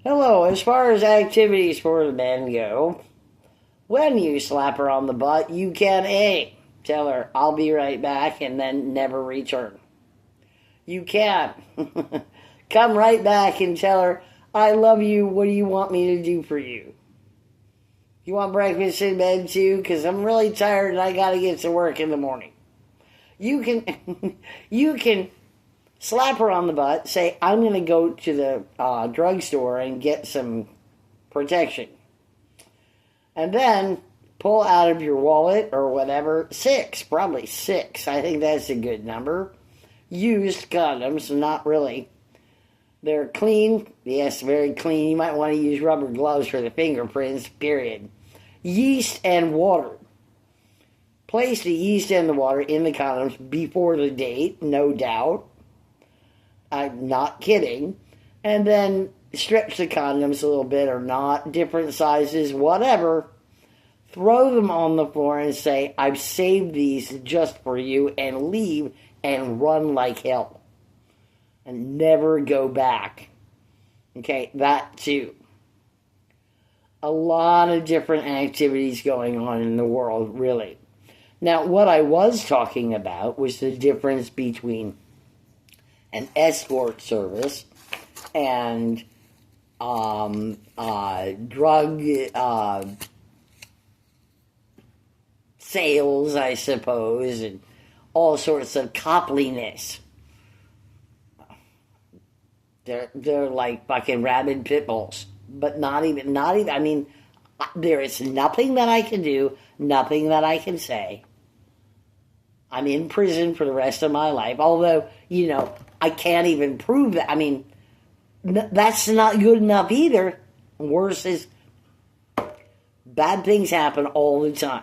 Hello, as far as activities for the men go, when you slap her on the butt, you can A, tell her, I'll be right back, and then never return. You can come right back and tell her, I love you, what do you want me to do for you? You want breakfast in bed too? Because I'm really tired and I gotta get to work in the morning. You can, you can slap her on the butt, say, I'm going to go to the drugstore and get some protection. And then pull out of your wallet or whatever, probably six. I think that's a good number. Used condoms, not really. They're clean. Yes, very clean. You might want to use rubber gloves for the fingerprints, period. Yeast and water. Place the yeast and the water in the condoms before the date, no doubt. I'm not kidding. And then stretch the condoms a little bit or not, different sizes, whatever. Throw them on the floor and say, I've saved these just for you, and leave and run like hell. And never go back. Okay, that too. A lot of different activities going on in the world, really. Now, what I was talking about was the difference between an escort service and drug sales, I suppose, and all sorts of copliness. They're like fucking rabid pit bulls, but not even. I mean, there is nothing that I can do, nothing that I can say. I'm in prison for the rest of my life, although, I can't even prove that. I mean, that's not good enough either. Worse is, bad things happen all the time.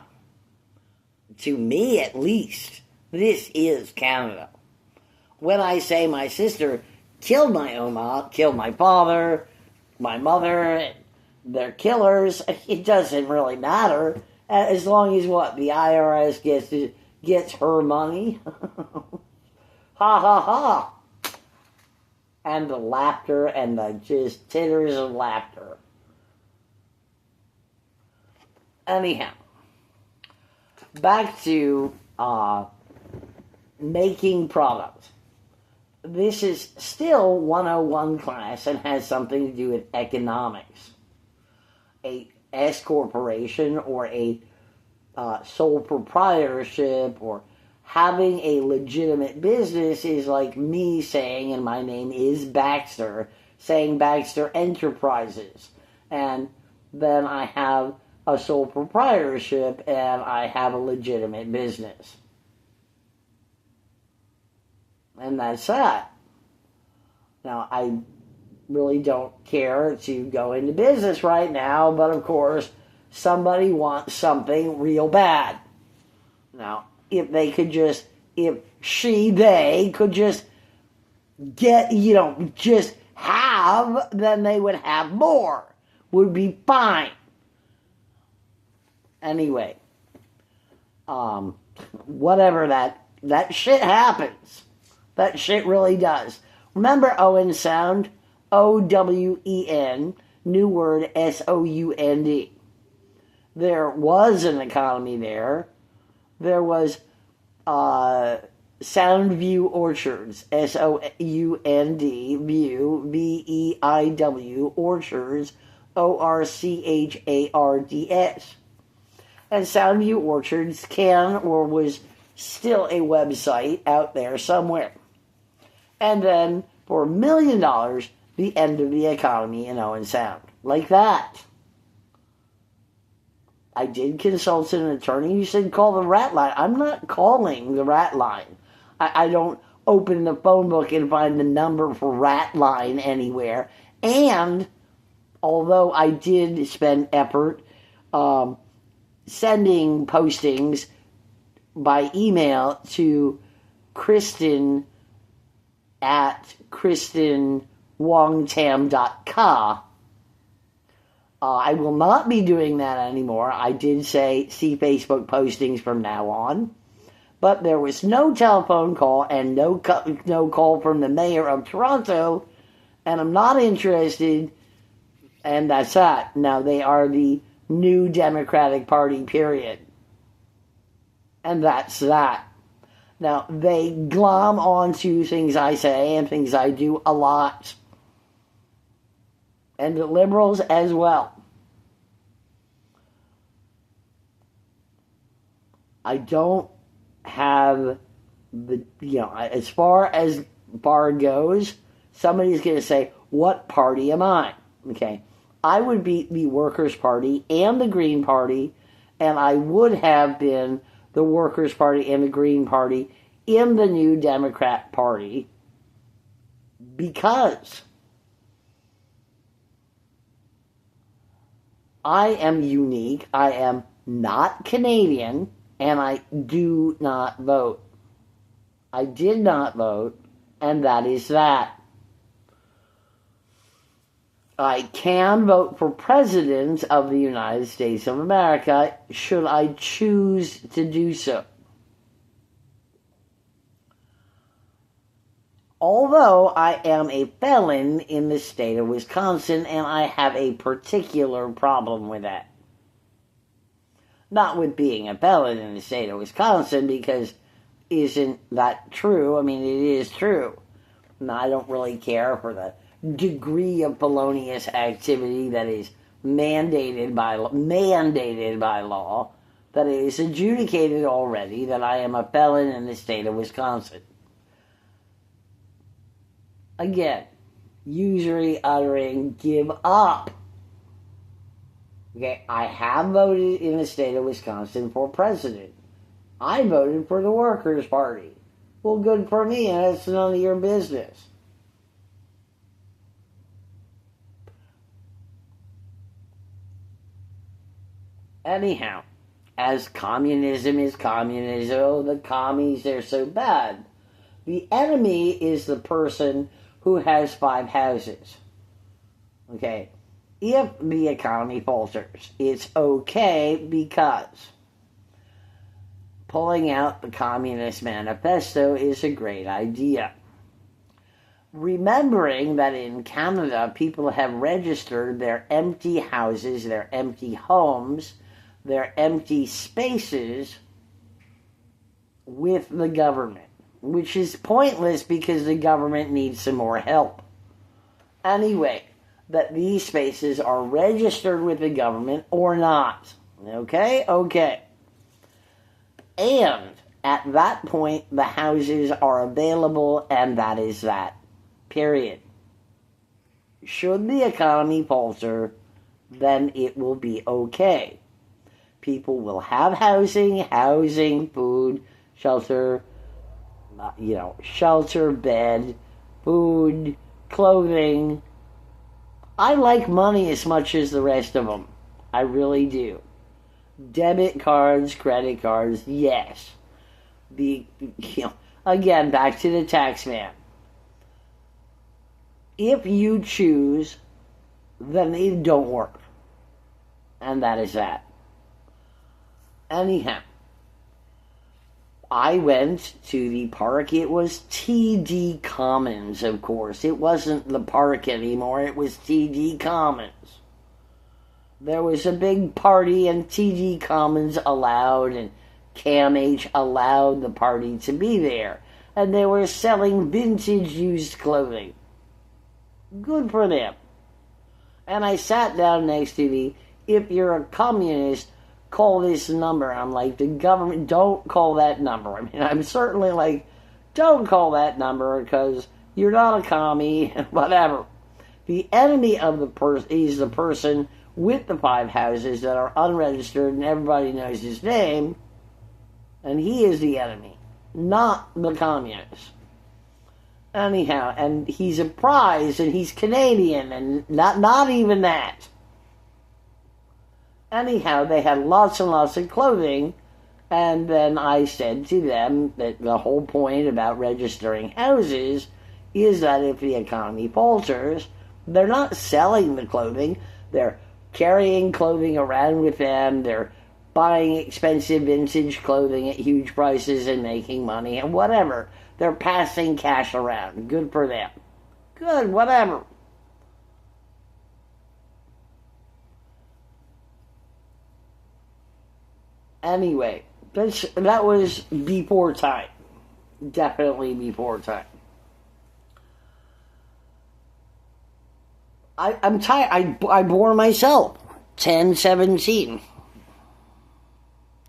To me, at least, this is Canada. When I say my sister killed my Oma, killed my father, my mother, they're killers, it doesn't really matter. As long as the IRS gets her money. Ha ha ha. And the laughter and the just titters of laughter. Anyhow, back to making products. This is still 101 class and has something to do with economics. A S corporation or a sole proprietorship or having a legitimate business is like me saying, and my name is Baxter, saying Baxter Enterprises. And then I have a sole proprietorship and I have a legitimate business. And that's that. Now, I really don't care to go into business right now, but of course, somebody wants something real bad. Now, if they could just, they could just get, just have, then they would have more. Would be fine. Anyway, whatever that shit happens. That shit really does. Remember Owen Sound? O-W-E-N, new word S-O-U-N-D. There was an economy there. There was Soundview Orchards, S-O-U-N-D, view, V-E-I-W, Orchards, O-R-C-H-A-R-D-S. And Soundview Orchards was still a website out there somewhere. And then, for $1 million, the end of the economy in Owen Sound. Like that. I did consult an attorney who said call the rat line. I'm not calling the rat line. I don't open the phone book and find the number for rat line anywhere. And, although I did spend effort sending postings by email to Kristen at KristenWongTam.com, I will not be doing that anymore. I did say see Facebook postings from now on. But there was no telephone call and no call from the mayor of Toronto. And I'm not interested And that's that. Now they are the new Democratic Party, period. And that's that. Now, they glom onto things I say and things I do a lot. And the liberals as well. I don't have the, as far goes, somebody's going to say, what party am I? Okay. I would be the Workers' Party and the Green Party, and I would have been the Workers' Party and the Green Party in the new Democrat Party because I am unique, I am not Canadian, and I do not vote. I did not vote, and that is that. I can vote for president of the United States of America should I choose to do so. Although I am a felon in the state of Wisconsin, and I have a particular problem with that. Not with being a felon in the state of Wisconsin, because isn't that true? I mean, it is true. And I don't really care for the degree of felonious activity that is mandated by law, that it is adjudicated already that I am a felon in the state of Wisconsin. Again, usury uttering, give up. Okay, I have voted in the state of Wisconsin for president. I voted for the Workers' Party. Well, good for me, and it's none of your business. Anyhow, as communism is communism, oh, the commies, they're so bad. The enemy is the person who has 5 houses. Okay, if the economy falters, it's okay because pulling out the Communist Manifesto is a great idea. Remembering that in Canada, people have registered their empty houses, their empty homes, their empty spaces with the government, which is pointless because the government needs some more help. Anyway, that these spaces are registered with the government or not. Okay? Okay. And at that point, the houses are available, and that is that. Period. Should the economy falter, then it will be okay. People will have housing, food, shelter, shelter, bed, food, clothing. I like money as much as the rest of them. I really do. Debit cards, credit cards, yes. Again, back to the tax man. If you choose, then it don't work. And that is that. Anyhow, I went to the park. It was TD Commons, of course. It wasn't the park anymore. It was TD Commons. There was a big party, and TD Commons allowed, and CAMH allowed the party to be there. And they were selling vintage used clothing. Good for them. And I sat down next to the, if you're a communist, call this number. I'm like, the government, don't call that number. I mean, I'm certainly like, don't call that number because you're not a commie, whatever. The enemy of the person is the person with the 5 houses that are unregistered and everybody knows his name, and he is the enemy, not the communists. Anyhow, and he's a prize, and he's Canadian, and not even that. Anyhow, they had lots and lots of clothing, and then I said to them that the whole point about registering houses is that if the economy falters, they're not selling the clothing, they're carrying clothing around with them, they're buying expensive vintage clothing at huge prices and making money, and whatever. They're passing cash around. Good for them. Good, whatever. Anyway, that was before time. Definitely before time. I'm tired. I bore myself. 10:17.